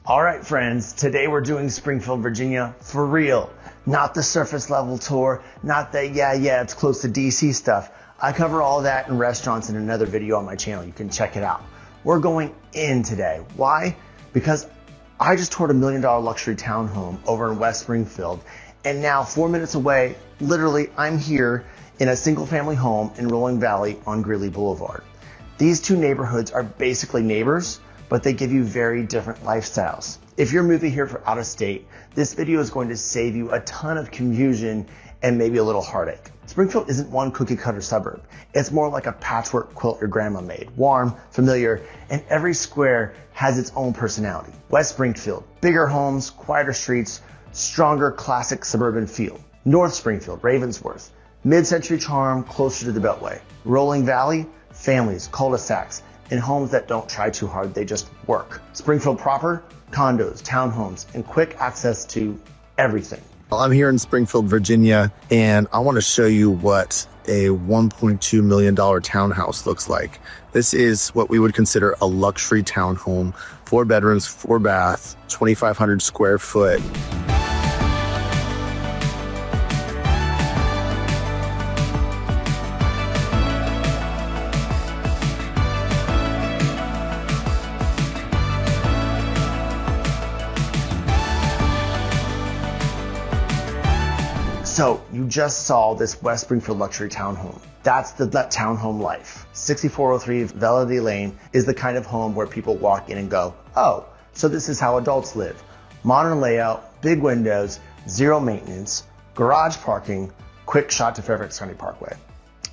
All right, friends, today we're doing Springfield, Virginia for real. Not the surface level tour, not the it's close to DC stuff. I cover all of that in restaurants in another video on my channel. You can check it out. We're going in today. Why? Because I just toured $1 million luxury townhome over in West Springfield. And now 4 minutes away, literally, I'm here in a single family home in Rolling Valley on Greeley Blvd. These two neighborhoods are basically neighbors, but they give you very different lifestyles. If you're moving here from out of state, this video is going to save you a ton of confusion and maybe a little heartache. Springfield isn't one cookie cutter suburb. It's more like a patchwork quilt your grandma made. Warm, familiar, and every square has its own personality. West Springfield, bigger homes, quieter streets, stronger classic suburban feel. North Springfield, Ravensworth, mid-century charm closer to the Beltway. Rolling Valley, families, cul-de-sacs, and homes that don't try too hard, they just work. Springfield proper, condos, townhomes, and quick access to everything. I'm here in Springfield, Virginia, and I want to show you what a $1.2 million townhouse looks like. This is what we would consider a luxury townhome, 4 bedrooms, 4 baths, 2,500 square foot. So you just saw this West Springfield luxury townhome. That's the townhome life. 6403 Velliety Lane is the kind of home where people walk in and go, oh, so this is how adults live. Modern layout, big windows, zero maintenance, garage parking, quick shot to Fairfax County Parkway.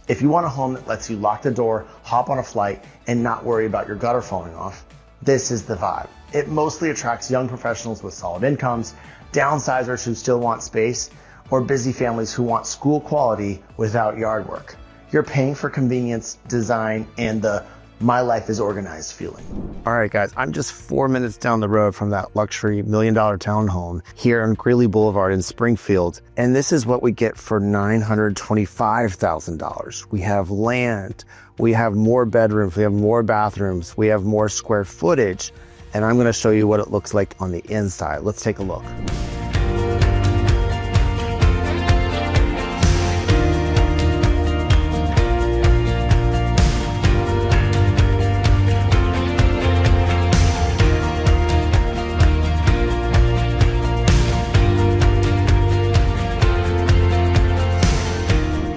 If you want a home that lets you lock the door, hop on a flight, and not worry about your gutter falling off, this is the vibe. It mostly attracts young professionals with solid incomes, downsizers who still want space, or busy families who want school quality without yard work. You're paying for convenience, design, and the my life is organized feeling. All right, guys, I'm just 4 minutes down the road from that luxury $1 million townhome here on Greeley Blvd in Springfield. And this is what we get for $925,000. We have land, we have more bedrooms, we have more bathrooms, we have more square footage. And I'm gonna show you what it looks like on the inside. Let's take a look.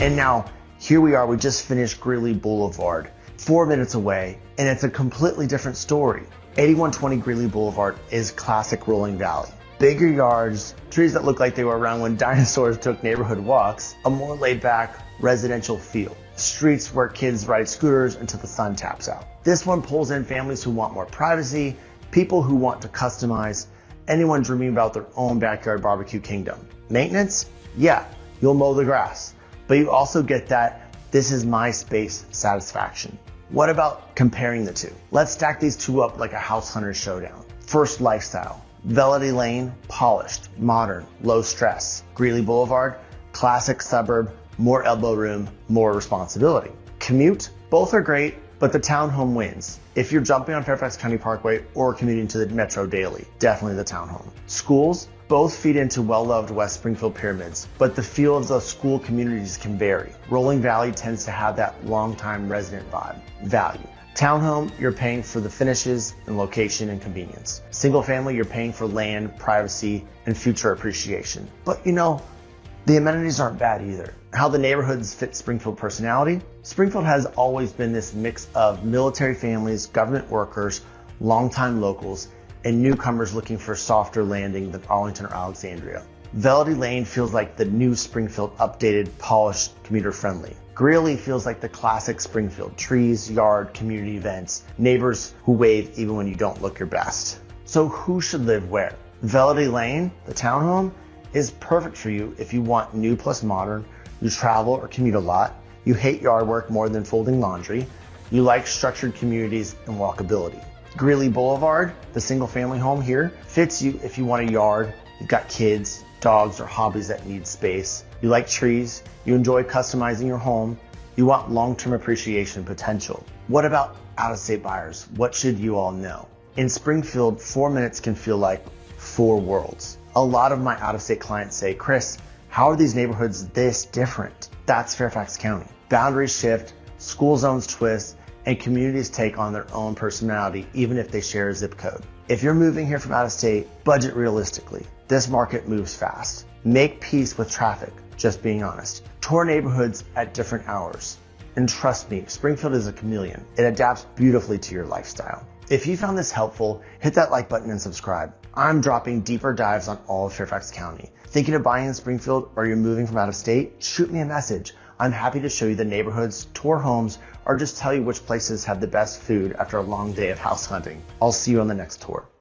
And now, here we are, we just finished Greeley Blvd, 4 minutes away, and it's a completely different story. 8120 Greeley Blvd is classic Rolling Valley. Bigger yards, trees that look like they were around when dinosaurs took neighborhood walks, a more laid-back residential feel. Streets where kids ride scooters until the sun taps out. This one pulls in families who want more privacy, people who want to customize, anyone dreaming about their own backyard barbecue kingdom. Maintenance? Yeah, you'll mow the grass. But you also get that this is my space satisfaction. What about comparing the two? Let's stack these two up like a house hunter showdown. First, lifestyle. Velliety Lane, polished, modern, low stress. Greeley Blvd, classic suburb, more elbow room, more responsibility. Commute, both are great, but the townhome wins. If you're jumping on Fairfax County Parkway or commuting to the Metro daily, definitely the townhome. Schools, both feed into well-loved West Springfield pyramids, but the feel of the school communities can vary. Rolling Valley tends to have that long-time resident vibe. Value. Townhome, you're paying for the finishes and location and convenience. Single family, you're paying for land, privacy, and future appreciation. But you know, the amenities aren't bad either. How the neighborhoods fit Springfield personality? Springfield has always been this mix of military families, government workers, longtime locals, and newcomers looking for softer landing than Arlington or Alexandria. Velliety Lane feels like the new Springfield, updated, polished, commuter-friendly. Greeley feels like the classic Springfield, trees, yard, community events, neighbors who wave even when you don't look your best. So who should live where? Velliety Lane, the townhome, is perfect for you if you want new plus modern, you travel or commute a lot, you hate yard work more than folding laundry, you like structured communities and walkability. Greeley Blvd, the single family home here, fits you if you want a yard, you've got kids, dogs, or hobbies that need space. You like trees, you enjoy customizing your home, you want long-term appreciation potential. What about out-of-state buyers? What should you all know? In Springfield, 4 minutes can feel like 4 worlds. A lot of my out-of-state clients say, Chris, how are these neighborhoods this different? That's Fairfax County. Boundaries shift, school zones twist, and communities take on their own personality, even if they share a zip code. If you're moving here from out of state, budget realistically. This market moves fast. Make peace with traffic, just being honest. Tour neighborhoods at different hours. And trust me, Springfield is a chameleon. It adapts beautifully to your lifestyle. If you found this helpful, hit that like button and subscribe. I'm dropping deeper dives on all of Fairfax County. Thinking of buying in Springfield or you're moving from out of state? Shoot me a message. I'm happy to show you the neighborhoods, tour homes, or just tell you which places have the best food after a long day of house hunting. I'll see you on the next tour.